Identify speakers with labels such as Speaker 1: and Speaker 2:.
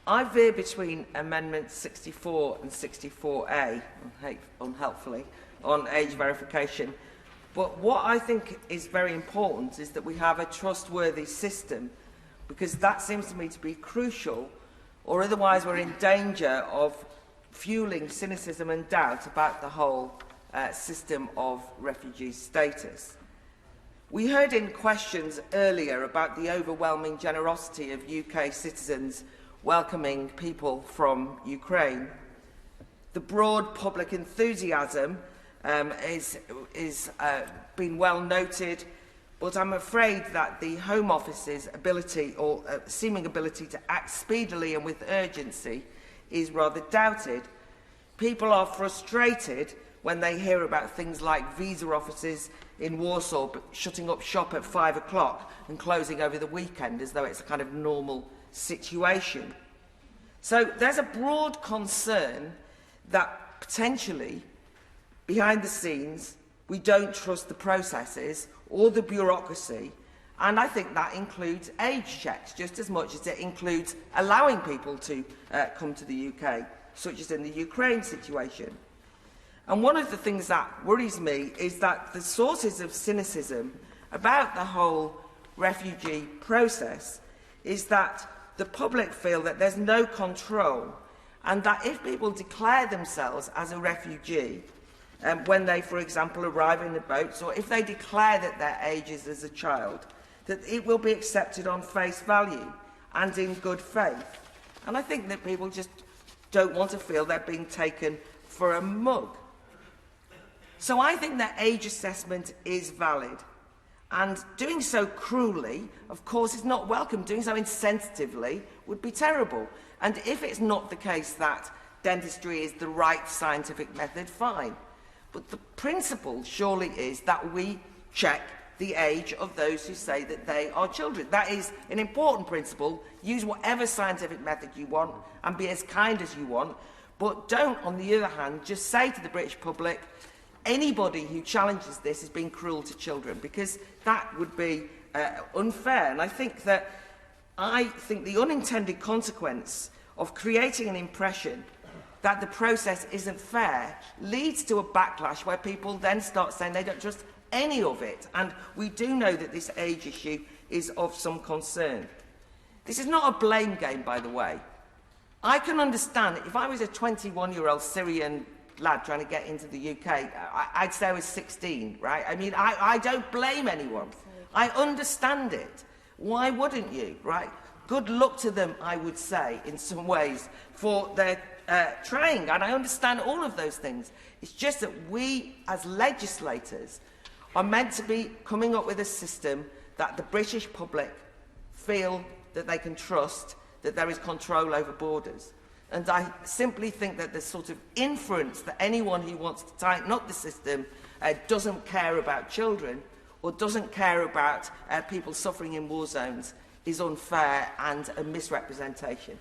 Speaker 1: I veer between Amendments 64 and 64A, unhelpfully, on age verification. But what I think is very important is that we have a trustworthy system, because that seems to me to be crucial, or otherwise we're in danger of fueling cynicism and doubt about the whole system of refugee status. We heard in questions earlier about the overwhelming generosity of UK citizens welcoming people from Ukraine. The broad public enthusiasm is been well noted, but I'm afraid that the Home Office's ability, or seeming ability, to act speedily and with urgency is rather doubted. People are frustrated when they hear about things like visa offices in Warsaw shutting up shop at 5 o'clock and closing over the weekend as though it's a kind of normal situation. So there's a broad concern that potentially, behind the scenes, we don't trust the processes or the bureaucracy, and I think that includes age checks just as much as it includes allowing people to come to the UK, such as in the Ukraine situation. And one of the things that worries me is that the sources of cynicism about the whole refugee process is that the public feel that there's no control, and that if people declare themselves as a refugee, when they, for example, arrive in the boats, or if they declare that their age is as a child, that it will be accepted on face value and in good faith. And I think that people just don't want to feel they're being taken for a mug. So I think that age assessment is valid, and doing so cruelly, of course, is not welcome. Doing so insensitively would be terrible. And if it's not the case that dentistry is the right scientific method, fine. But the principle surely is that we check the age of those who say that they are children. That is an important principle. Use whatever scientific method you want and be as kind as you want, but don't, on the other hand, just say to the British public, anybody who challenges this is being cruel to children, because that would be unfair. And I think the unintended consequence of creating an impression that the process isn't fair leads to a backlash where people then start saying they don't trust any of it. And we do know that this age issue is of some concern. This is not a blame game, by the way. I can understand if I was a 21-year-old Syrian lad trying to get into the UK, I'd say I was 16, right? I mean, I don't blame anyone. I understand it. Why wouldn't you, right? Good luck to them, I would say, in some ways, for their trying, and I understand all of those things. It's just that we, as legislators, are meant to be coming up with a system that the British public feel that they can trust, that there is control over borders. And I simply think that the sort of inference that anyone who wants to tighten up the system doesn't care about children or doesn't care about people suffering in war zones is unfair and a misrepresentation.